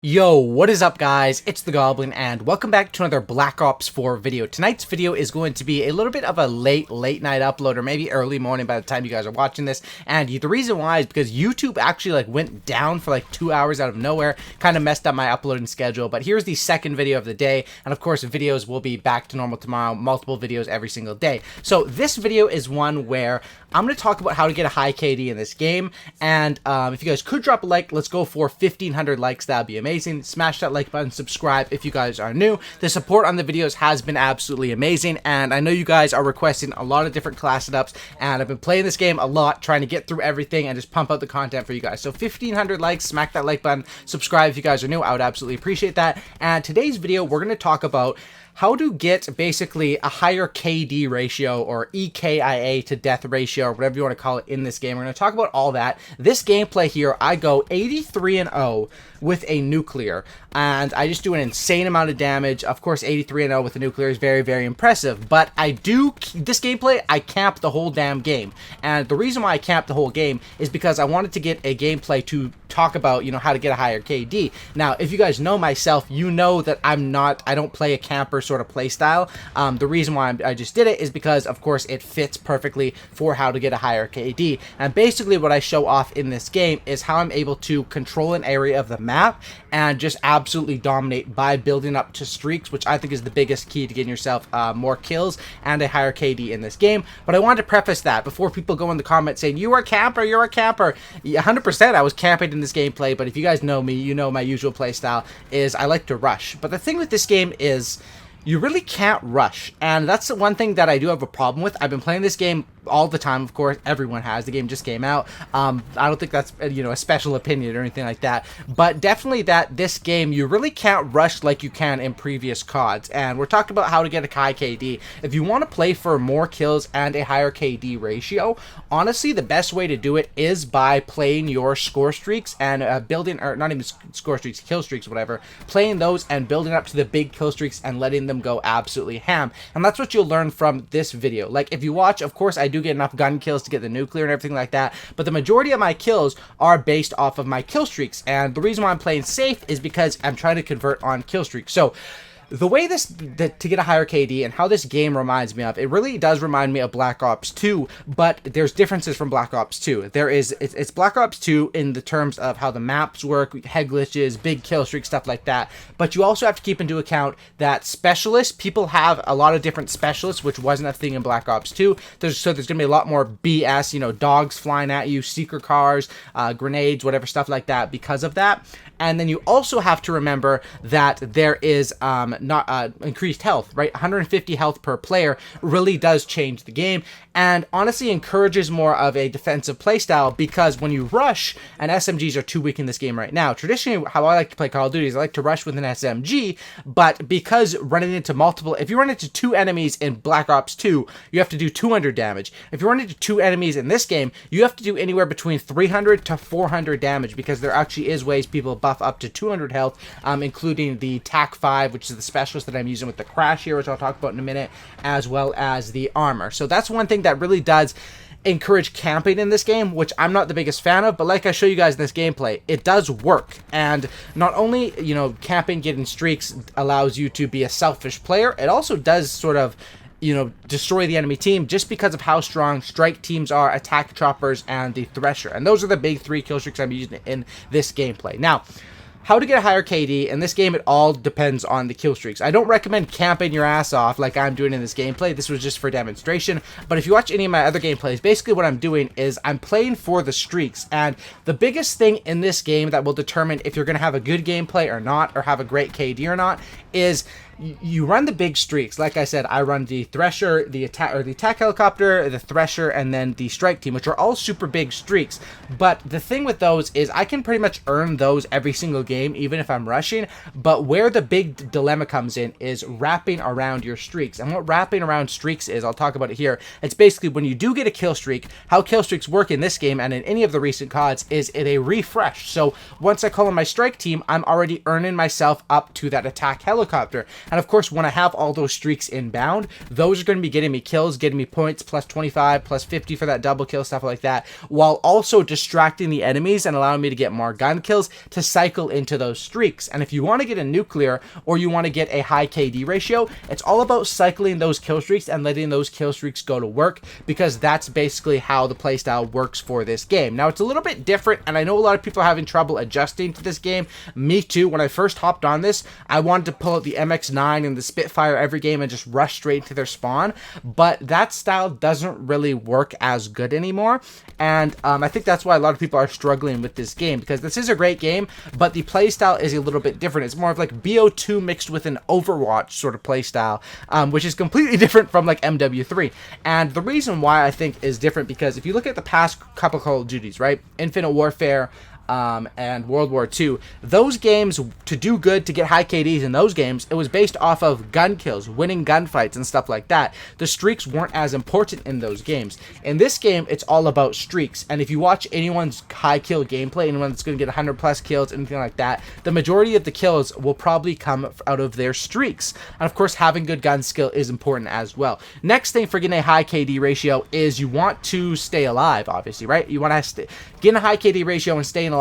Yo, what is up guys? It's the Goblin and welcome back to another Black Ops 4 video. Tonight's video is going to be a little bit of a late night upload, or maybe early morning by the time you guys are watching this. And the reason why is because YouTube actually went down for 2 hours out of nowhere, kind of messed up my uploading schedule. But here's the second video of the day, and of course videos will be back to normal tomorrow, multiple videos every single day. So this video is one where I'm going to talk about how to get a high KD in this game, and if you guys could drop a like, let's go for 1,500 likes, that'd be amazing. Smash that like button, subscribe if you guys are new. The support on the videos has been absolutely amazing, and I know you guys are requesting a lot of different class setups, and I've been playing this game a lot, trying to get through everything and just pump out the content for you guys. So 1,500 likes, smack that like button, subscribe if you guys are new, I would absolutely appreciate that. And today's video, we're going to talk about how to get basically a higher KD ratio, or EKIA to death ratio, or whatever you want to call it in this game. We're going to talk about all that. This gameplay here, I go 83-0 with a nuclear, and I just do an insane amount of damage. Of course, 83-0 with a nuclear is very, very impressive, but this gameplay, I camp the whole damn game. And the reason why I camp the whole game is because I wanted to get a gameplay to talk about, how to get a higher KD. Now, if you guys know myself, you know that I don't play a camper sort of play style. The reason why I just did it is because, of course, it fits perfectly for how to get a higher KD. And basically what I show off in this game is how I'm able to control an area of the map and just absolutely dominate by building up to streaks, which I think is the biggest key to getting yourself more kills and a higher KD in this game. But I wanted to preface that before people go in the comments saying, you're a camper, you're a camper. 100% I was camping in this gameplay, but if you guys know me, you know my usual play style is I like to rush. But the thing with this game is you really can't rush, and that's the one thing that I do have a problem with. I've been playing this game all the time, of course, everyone has. The game just came out. I don't think that's, a special opinion or anything like that, but definitely that this game, you really can't rush like you can in previous CODs, and we're talking about how to get a high KD. If you want to play for more kills and a higher KD ratio, honestly, the best way to do it is by playing your score streaks and building, or not even score streaks, kill streaks, whatever, playing those and building up to the big kill streaks and letting them go absolutely ham. And that's what you'll learn from this video. If you watch, of course, I do get enough gun kills to get the nuclear and everything like that, but the majority of my kills are based off of my kill streaks, and the reason why I'm playing safe is because I'm trying to convert on kill streaks. So the way to get a higher KD and how this game reminds me of, it really does remind me of Black Ops 2, but there's differences from Black Ops 2. It's Black Ops 2 in the terms of how the maps work, head glitches, big kill streaks, stuff like that. But you also have to keep into account that specialists, people have a lot of different specialists, which wasn't a thing in Black Ops 2. So there's going to be a lot more BS, dogs flying at you, seeker cars, grenades, whatever, stuff like that because of that. And then you also have to remember that there is not increased health, right? 150 health per player really does change the game, and honestly encourages more of a defensive playstyle, because when you rush, and SMGs are too weak in this game right now. Traditionally, how I like to play Call of Duty is I like to rush with an SMG, but because running into if you run into 2 enemies in Black Ops 2, you have to do 200 damage. If you run into 2 enemies in this game, you have to do anywhere between 300 to 400 damage, because there actually is ways people buff up to 200 health, including the TAC 5, which is the specialist that I'm using with the crash here, which I'll talk about in a minute, as well as the armor. So that's one thing that really does encourage camping in this game, which I'm not the biggest fan of, but like I show you guys in this gameplay, it does work. And not only, camping, getting streaks allows you to be a selfish player, it also does sort of destroy the enemy team, just because of how strong strike teams are, attack choppers, and the thresher. And those are the big 3 kill streaks I'm using in this gameplay. Now, how to get a higher KD in this game, it all depends on the kill streaks. I don't recommend camping your ass off like I'm doing in this gameplay. This was just for demonstration. But if you watch any of my other gameplays, basically what I'm doing is I'm playing for the streaks. And the biggest thing in this game that will determine if you're going to have a good gameplay or not, or have a great KD or not, is you run the big streaks. Like I said, I run the Thresher, the attack helicopter, the Thresher, and then the strike team, which are all super big streaks. But the thing with those is I can pretty much earn those every single game, even if I'm rushing. But where the big dilemma comes in is wrapping around your streaks. And what wrapping around streaks is, I'll talk about it here. It's basically when you do get a kill streak, how kill streaks work in this game and in any of the recent CODs is it a refresh. So once I call on my strike team, I'm already earning myself up to that attack helicopter. And of course, when I have all those streaks inbound, those are going to be getting me kills, getting me points, plus 25, plus 50 for that double kill, stuff like that, while also distracting the enemies and allowing me to get more gun kills to cycle into those streaks. And if you want to get a nuclear or you want to get a high KD ratio, it's all about cycling those kill streaks and letting those kill streaks go to work, because that's basically how the playstyle works for this game. Now, it's a little bit different, and I know a lot of people are having trouble adjusting to this game. Me too. When I first hopped on this, I wanted to pull out the MX-9 and the Spitfire every game and just rush straight to their spawn, but that style doesn't really work as good anymore, and I think that's why a lot of people are struggling with this game, because this is a great game, but the playstyle is a little bit different. It's more of like BO2 mixed with an Overwatch sort of playstyle, which is completely different from like MW3. And the reason why I think is different, because if you look at the past couple Call of Duties, right, Infinite Warfare, and World War II, those games, to do good, to get high KDs in those games, it was based off of gun kills, winning gunfights and stuff like that. The streaks weren't as important in those games. In this game, it's all about streaks, and if you watch anyone's high kill gameplay, anyone that's going to get 100 plus kills, anything like that, the majority of the kills will probably come out of their streaks. And of course, having good gun skill is important as well. Next thing for getting a high KD ratio is you want to stay alive, obviously, right? You want to get a high KD ratio and staying alive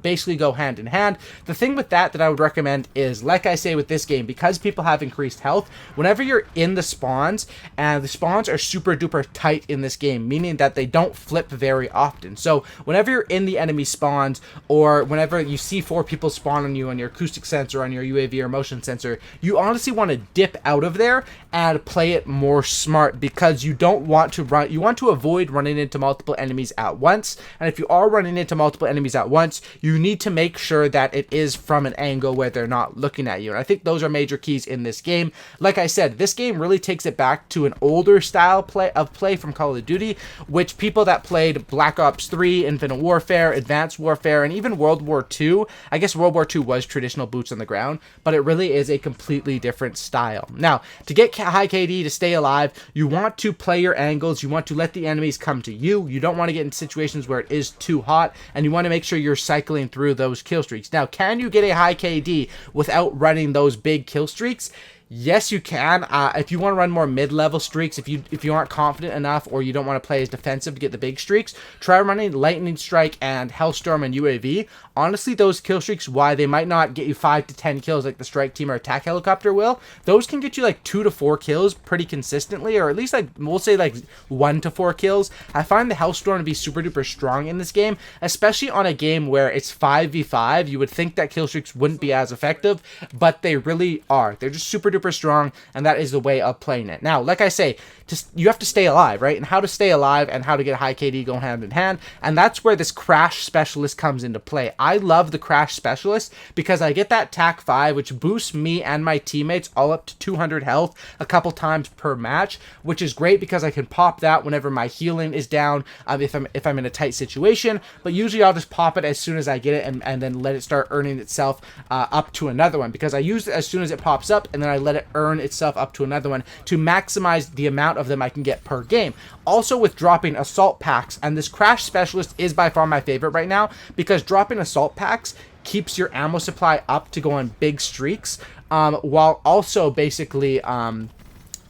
basically go hand in hand. The thing with that I would recommend is, like I say with this game, because people have increased health, whenever you're in the spawns, and the spawns are super duper tight in this game, meaning that they don't flip very often. So whenever you're in the enemy spawns, or whenever you see 4 people spawn on you on your acoustic sensor, on your UAV or motion sensor, you honestly want to dip out of there and play it more smart, because you don't want to run, you want to avoid running into multiple enemies at once. And if you are running into multiple enemies at once, you need to make sure that it is from an angle where they're not looking at you. And I think those are major keys in this game. Like I said, this game really takes it back to an older style of play from Call of Duty, which people that played Black Ops 3, Infinite Warfare, Advanced Warfare, and even World War II, I guess World War II was traditional boots on the ground, but it really is a completely different style. Now, to get high KD, to stay alive, you want to play your angles, you want to let the enemies come to you, you don't want to get in situations where it is too hot, and you want to make sure you're cycling through those kill streaks. Now, can you get a high KD without running those big kill streaks? Yes, you can. If you want to run more mid-level streaks, if you aren't confident enough, or you don't want to play as defensive to get the big streaks, try running Lightning Strike and Hellstorm and UAV. Honestly, those kill streaks, why they might not get you 5 to 10 kills like the strike team or attack helicopter will, those can get you like 2 to 4 kills pretty consistently, or at least like, we'll say like 1 to 4 kills. I find the Hellstorm to be super duper strong in this game, especially on a game where it's 5v5. You would think that kill streaks wouldn't be as effective, but they really are. They're just super duper strong, and that is the way of playing it. Now, like I say, you have to stay alive, right? And how to stay alive and how to get a high KD go hand in hand, and that's where this Crash Specialist comes into play. I love the Crash Specialist because I get that TAC 5, which boosts me and my teammates all up to 200 health a couple times per match, which is great because I can pop that whenever my healing is down, if I'm in a tight situation. But usually I'll just pop it as soon as I get it, and then let it start earning itself up to another one, because I use it as soon as it pops up, and then I let it earn itself up to another one to maximize the amount of them I can get per game. Also, with dropping assault packs, and this Crash Specialist is by far my favorite right now, because dropping assault packs keeps your ammo supply up to go on big streaks, while also basically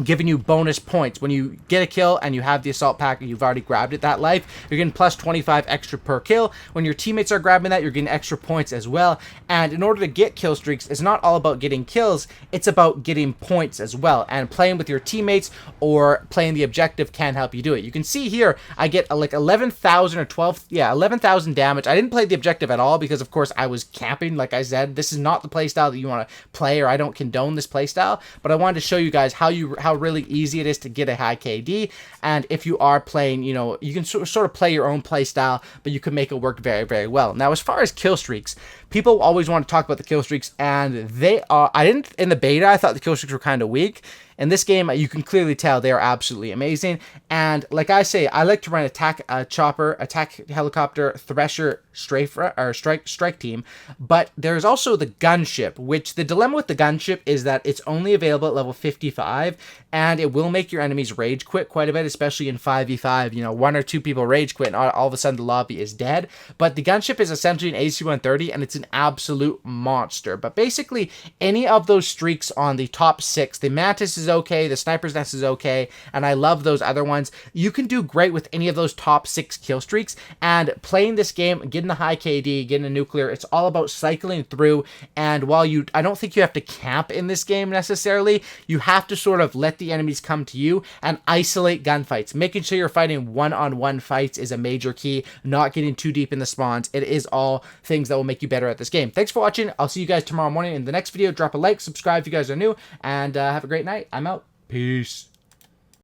giving you bonus points. When you get a kill and you have the assault pack and you've already grabbed it that life, you're getting plus 25 extra per kill. When your teammates are grabbing that, you're getting extra points as well. And in order to get kill streaks, it's not all about getting kills, it's about getting points as well. And playing with your teammates or playing the objective can help you do it. You can see here, I get like 11,000 or 11,000 damage. I didn't play the objective at all because, of course, I was camping. Like I said, this is not the playstyle that you want to play, or I don't condone this playstyle, but I wanted to show you guys how really easy it is to get a high KD. And if you are playing, you know, you can sort of play your own play style, but you can make it work very, very well. Now, as far as kill streaks, people always want to talk about the kill streaks, and they are, in the beta, I thought the kill streaks were kind of weak. In this game, you can clearly tell they are absolutely amazing. And like I say, I like to run attack chopper, attack helicopter, thresher, strike team. But there's also the gunship, which the dilemma with the gunship is that it's only available at level 55, and it will make your enemies rage quit quite a bit, especially in 5v5. You know, 1 or 2 people rage quit, and all of a sudden the lobby is dead. But the gunship is essentially an AC-130, and it's an absolute monster. But basically, any of those streaks on the top 6, the Mantis is okay, the Sniper's Nest is okay, and I love those other ones. You can do great with any of those top 6 kill streaks, and playing this game, getting a high KD, getting a nuclear, it's all about cycling through. And while I don't think you have to camp in this game necessarily, you have to sort of let the enemies come to you and isolate gunfights. Making sure you're fighting one-on-one fights is a major key, not getting too deep in the spawns. It is all things that will make you better at this game. Thanks for watching. I'll see you guys tomorrow morning in the next video. Drop a like, subscribe if you guys are new, and have a great night. I'm out. Peace.